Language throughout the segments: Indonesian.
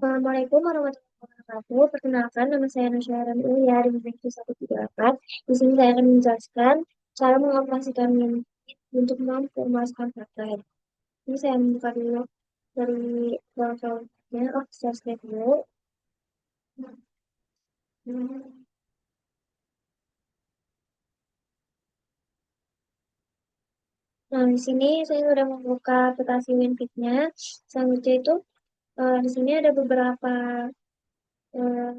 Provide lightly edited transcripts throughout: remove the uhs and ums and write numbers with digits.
Assalamualaikum warahmatullahi wabarakatuh. Perkenalkan, nama saya Nusyaran Ulia dari Mendikbud 138. Di sini saya akan menjelaskan cara mengoperasikan Unit untuk memformulasikan partai. Ini saya membuka dulu dari browsernya. Saya skip dulu. Nah, di sini saya sudah membuka aplikasi WinFit-nya. Selanjutnya itu, di sini ada beberapa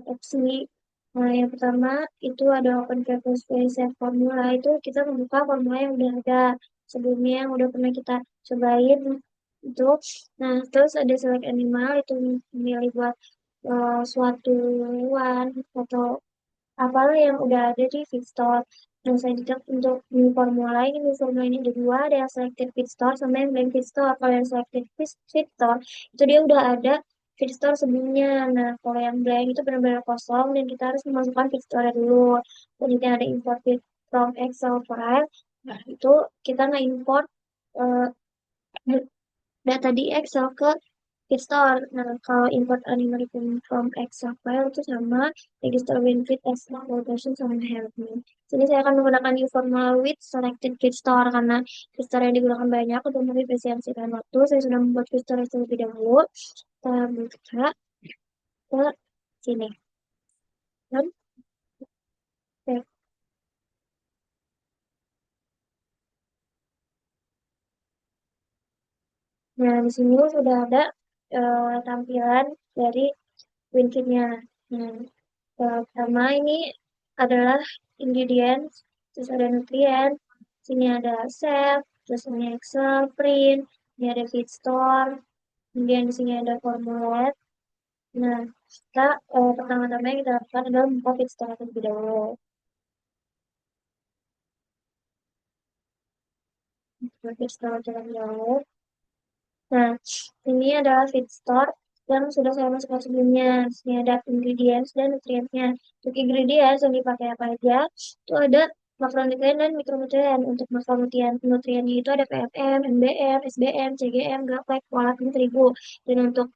opsi. Nah, yang pertama itu ada open purpose save formula. Itu kita membuka formula yang udah ada sebelumnya, yang udah pernah kita cobain itu. Nah, terus ada select animal, itu memilih buat suatu hewan atau apalah yang udah ada di Feedstore. Dan selanjutnya untuk new formula ini ada dua, ada yang selected Feedstore sama yang blank Feedstore. Kalau yang selected Feedstore itu dia udah ada Feedstore sebelumnya. Nah, kalau yang blank itu benar-benar kosong dan kita harus memasukkan Feedstore dulu. Selanjutnya ada import feed from Excel file. Nah, itu kita nge-import eh, data di Excel ke Feedstore. Nah, kalau import animal from Excel file itu sama register WinFit Excel location sama help me. Jadi saya akan menggunakan new formula with selected Feedstore karena Feedstore yang digunakan banyak untuk mengefisiensi dan waktu. Saya sudah membuat Feedstore terlebih dahulu. Kita buka ke sini. Dan, oke. Nah, di sini sudah ada tampilan dari WinFit-nya. Nah, pertama ini adalah ingredients, terus ada nutrien, sini ada sel, terus ini Excel, print, ini ada feed store, kemudian di sini ada formulat. Nah, kita pertama-tama yang kita lakukan adalah membuka feed store terlebih dahulu. Buka feed store terlebih dahulu. Nah, ini adalah feed store yang sudah saya masukkan sebelumnya. Sini ada ingredients dan nutriennya. Untuk ingredients yang dipakai apa aja, itu ada makronutrien dan mikronutrien. Untuk makronutriennya itu ada PMM, NBM, SBM, CGM, GAPEK, folat, dan terigu. Dan untuk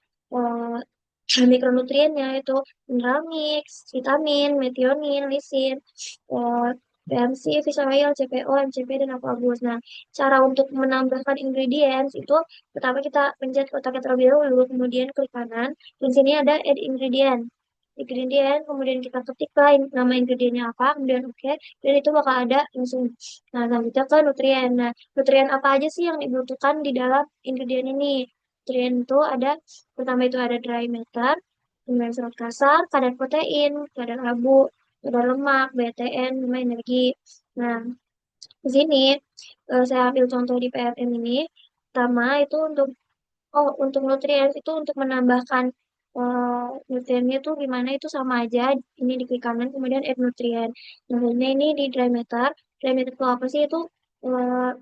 mikronutriennya itu mineral mix, vitamin, metionin, lisin, eh, PMC, fish oil, CPO, MCP, dan aquagus. Nah, cara untuk menambahkan ingredients itu pertama kita pencet kotaknya terlebih dahulu, kemudian klik kanan. Di sini ada add ingredient. Ingredient, kemudian kita ketiklah nama ingredientnya apa, kemudian oke, dan itu bakal ada langsung. Nah, selanjutnya ke nutrien. Nah, nutrien apa aja sih yang dibutuhkan di dalam ingredient ini? Nutrien itu ada, pertama itu ada dry matter, kemudian serat kasar, kadar protein, kadar abu, kadar lemak, BTN, sama energi. Nah, di sini saya ambil contoh di PFM ini. Pertama itu untuk nutrien itu untuk menambahkan nutriennya itu gimana itu sama aja. Ini di klik kanan kemudian add nutrien. Nah, ini di dry matter. Dry matter itu apa sih? Itu eh,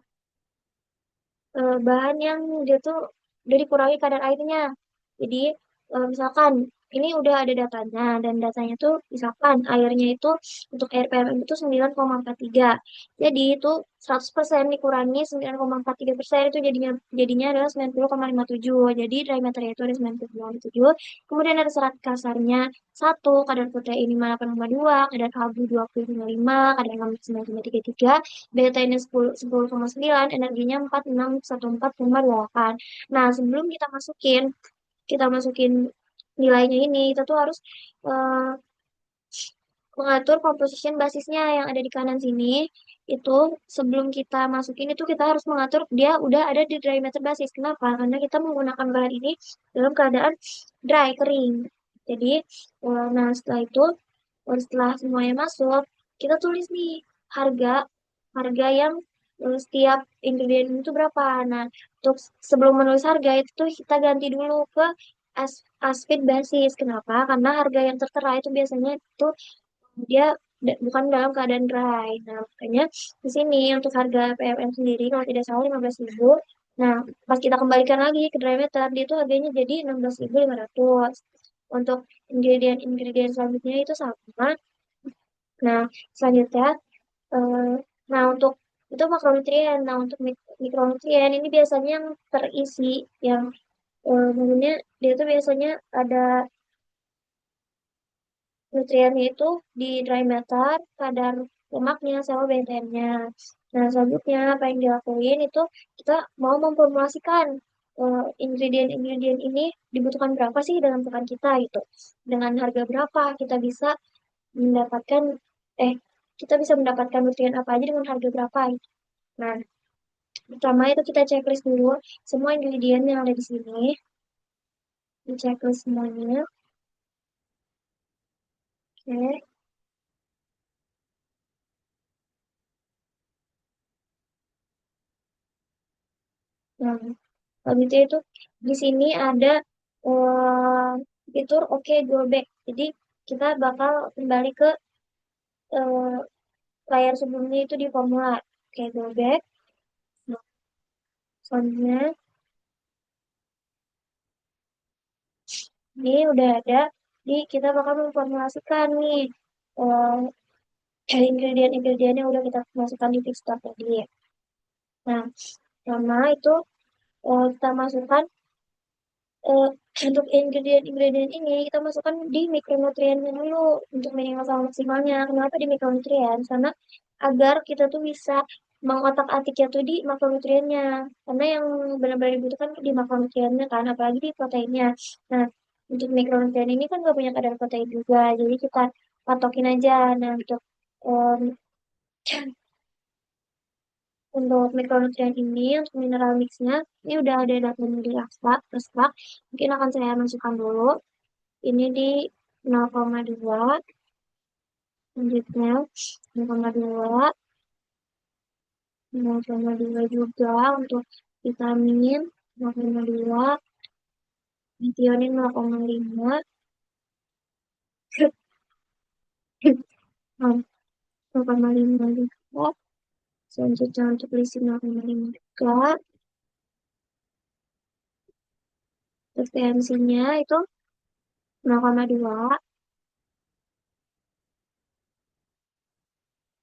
bahan yang dia tuh udah dikurangi kadar airnya. Jadi misalkan ini udah ada datanya dan datanya tuh misalkan airnya itu untuk air PMM itu 9,43. Jadi itu 100% dikurangi 9,43% itu jadinya adalah 90,57. Jadi dry matter itu ada 90,57. Kemudian ada serat kasarnya satu, kadar protein 5,82, kadar karbo 20,5, kadar lemak 9,33, BT-nya 10,9, energinya 4614,28. Nah, sebelum kita masukin nilainya ini, kita tuh harus eh, mengatur composition basisnya yang ada di kanan sini. Itu sebelum kita masukin itu kita harus mengatur dia udah ada di dry matter basis. Kenapa? Karena kita menggunakan bahan ini dalam keadaan dry, kering. Jadi, nah setelah itu, setelah semuanya masuk, kita tulis nih harga harga yang setiap ingredient itu berapa. Nah, untuk sebelum menulis harga itu tuh kita ganti dulu ke aspid basis. Kenapa? Karena harga yang tertera itu biasanya itu dia bukan dalam keadaan dry. Nah, makanya di sini untuk harga PMM sendiri kalau tidak salah 15.000. Nah, pas kita kembalikan lagi ke dry meter, dia itu harganya jadi 16.500. Untuk ingredient selanjutnya itu sama. Nah, selanjutnya, eh, nah untuk itu makronutrien. Nah, untuk mikronutrien ini biasanya yang terisi, yang maksudnya dia tuh biasanya ada nutriennya itu di dry matter, kadar lemaknya, sama BDM-nya. Nah, selanjutnya apa yang dilakuin itu kita mau memformulasikan ingredient-ingredient ini dibutuhkan berapa sih dalam makan kita gitu. Dengan harga berapa kita bisa mendapatkan eh kita bisa mendapatkan nutrien apa aja dengan harga berapa gitu. Nah, pertama itu kita checklist dulu semua ingredient yang ada di sini, di checklist semuanya. Oke. Nah, selanjutnya itu di sini ada eh, fitur oke go back. Jadi kita bakal kembali ke eh, layar sebelumnya itu di formula. Oke go back. Nah, selanjutnya ini udah ada di kita bakal memformulasikan nih ingredient-ingredient yang udah kita masukkan di feedstock tadi. Nah, pertama itu kita masukkan eh, untuk ingredient-ingredient ini kita masukkan di mikronutriennya dulu untuk minimal sama maksimalnya. Kenapa di mikronutrien? Karena agar kita tuh bisa mengotak-atiknya tuh di makronutriennya. Karena yang benar-benar dibutuhkan di makronutriennya kan, apalagi di proteinnya. Nah, untuk mikronutrien ini kan gak punya kadar protein juga, jadi kita patokin aja. Nah, em, untuk mikronutrien ini, untuk mineral mixnya, ini udah ada datanya di abstrak. Mungkin akan saya masukkan dulu. Ini di 0,2, selanjutnya 0,2, 0,2 juga untuk vitamin, 0,2, metionin 0,5, 0,5 juga, selanjutnya untuk lisin 0,5 juga, terus TNC-nya itu 0,2,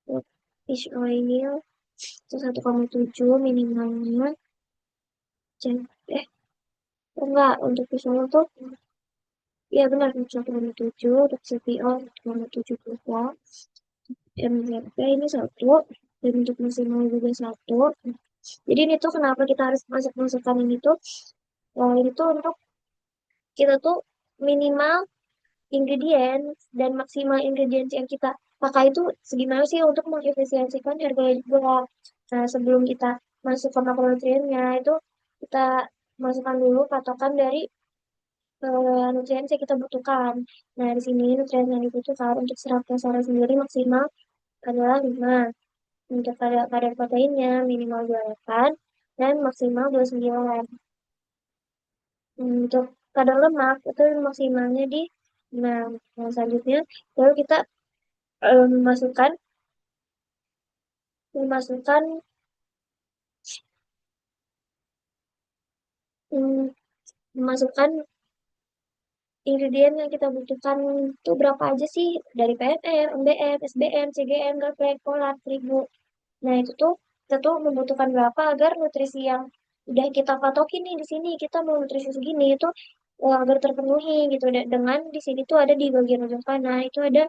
untuk fish oil itu 1,7 minimalnya. Eh, enggak, untuk fish oil tuh, ya benar, 1,7, untuk CPO 1,7 juga. MZP ini satu, dan untuk maksimal juga satu. Jadi ini tuh kenapa kita harus masuk-masukkan ini tuh, ini tuh untuk kita tuh minimal ingredient dan maksimal ingredient yang kita pakai itu segimana sih untuk mengefisiensikan harganya juga. Nah, sebelum kita masuk ke makronutriennya itu kita masukkan dulu patokan dari nutrien yang kita butuhkan. Nah, di sini nutrien yang dibutuhkan untuk serat dasar sendiri maksimal adalah 5. Untuk kadar proteinnya minimal 28 dan maksimal 29. Untuk kadar lemak itu maksimalnya di 6. Nah, selanjutnya baru kita memasukkan memasukkan mm, memasukkan ingredient yang kita butuhkan itu berapa aja sih dari PNR, MBM, SBM, CGM, gaplek, folat, terigu. Nah, itu tuh kita tuh membutuhkan berapa agar nutrisi yang udah kita patokin nih di sini kita mau nutrisi segini itu agar terpenuhi gitu. Dengan di sini tuh ada di bagian ujung kanan itu ada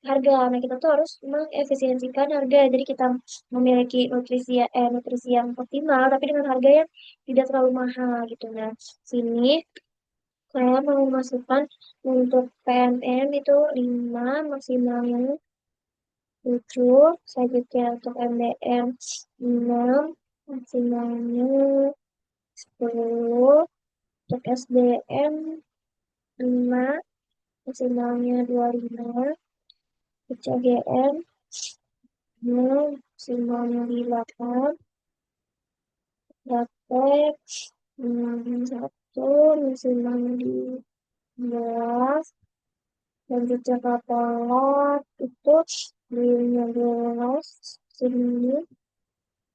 harga. Nah, kita tuh harus mengefisiensikan harga. Jadi kita memiliki nutrisi yang optimal tapi dengan harga yang tidak terlalu mahal gitu. Nah, sini saya mau masukkan untuk PNM itu 5 maksimalnya 7, selanjutnya untuk MBM 6, maksimalnya 10, untuk SBM 5, maksimalnya 25, untuk CGM 6, maksimalnya 8, dapat 1, maksimalnya 12, lanjutnya kapalak itu 15, sini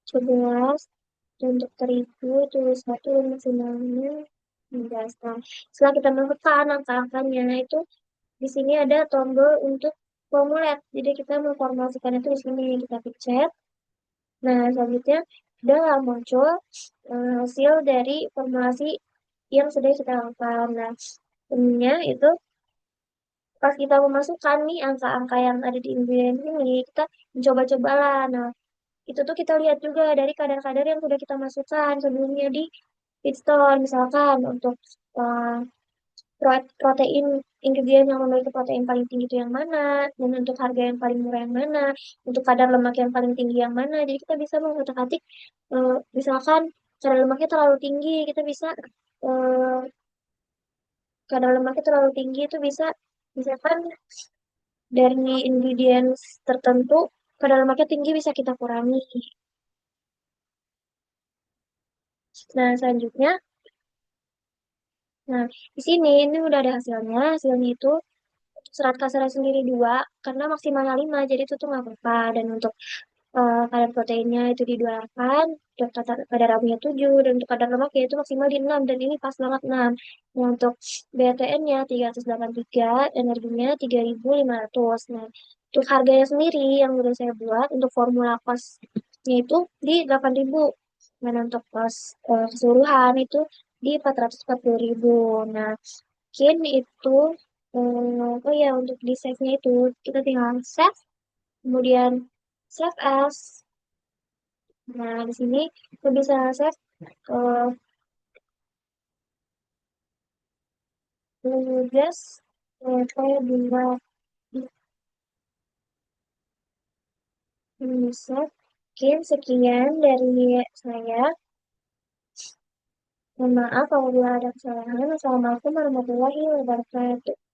11, dan untuk terigu tulis 1 maksimalnya 16. Nah, setelah kita menekan angka-angkanya itu di sini ada tombol untuk formulat. Jadi kita memformulasikan itu di sini kita pencet. Nah, selanjutnya udah muncul hasil dari formulasi yang sudah kita lakukan. Nah, sebenarnya itu pas kita memasukkan nih angka-angka yang ada di ingredient ini, kita mencoba-cobalah. Nah, itu tuh kita lihat juga dari kadar-kadar yang sudah kita masukkan sebelumnya di feedstone. Misalkan untuk eh, protein ingredient yang memiliki protein paling tinggi itu yang mana, dan untuk harga yang paling murah yang mana, untuk kadar lemak yang paling tinggi yang mana. Jadi kita bisa mengutak-atik, misalkan kadar lemaknya terlalu tinggi, kita bisa eh, kadar lemaknya terlalu tinggi itu bisa misalkan dari ingredients tertentu kadar lemaknya tinggi bisa kita kurangi. Nah, selanjutnya, nah di sini ini udah ada hasilnya. Hasilnya itu serat kasarnya sendiri 2 karena maksimalnya 5 jadi itu tuh nggak apa-apa. Dan untuk kadar proteinnya itu di 28, dan kadar abunya 7, dan untuk kadar lemaknya itu maksimal di 6, dan ini pas banget 6. Nah, untuk BTN-nya 383, energinya 3.500. Nah, untuk harganya sendiri yang udah saya buat, untuk formula kosnya itu di 8.000. Dan untuk kos keseluruhan itu di 440.000. Nah, mungkin itu, oh ya, untuk di save-nya itu, kita tinggal save, kemudian save as. Nah, di sini kita bisa save uh, tugas kayak bunga bisa. Mungkin sekian dari saya. Mohon maaf apabila ada kesalahan. Assalamualaikum warahmatullahi wabarakatuh.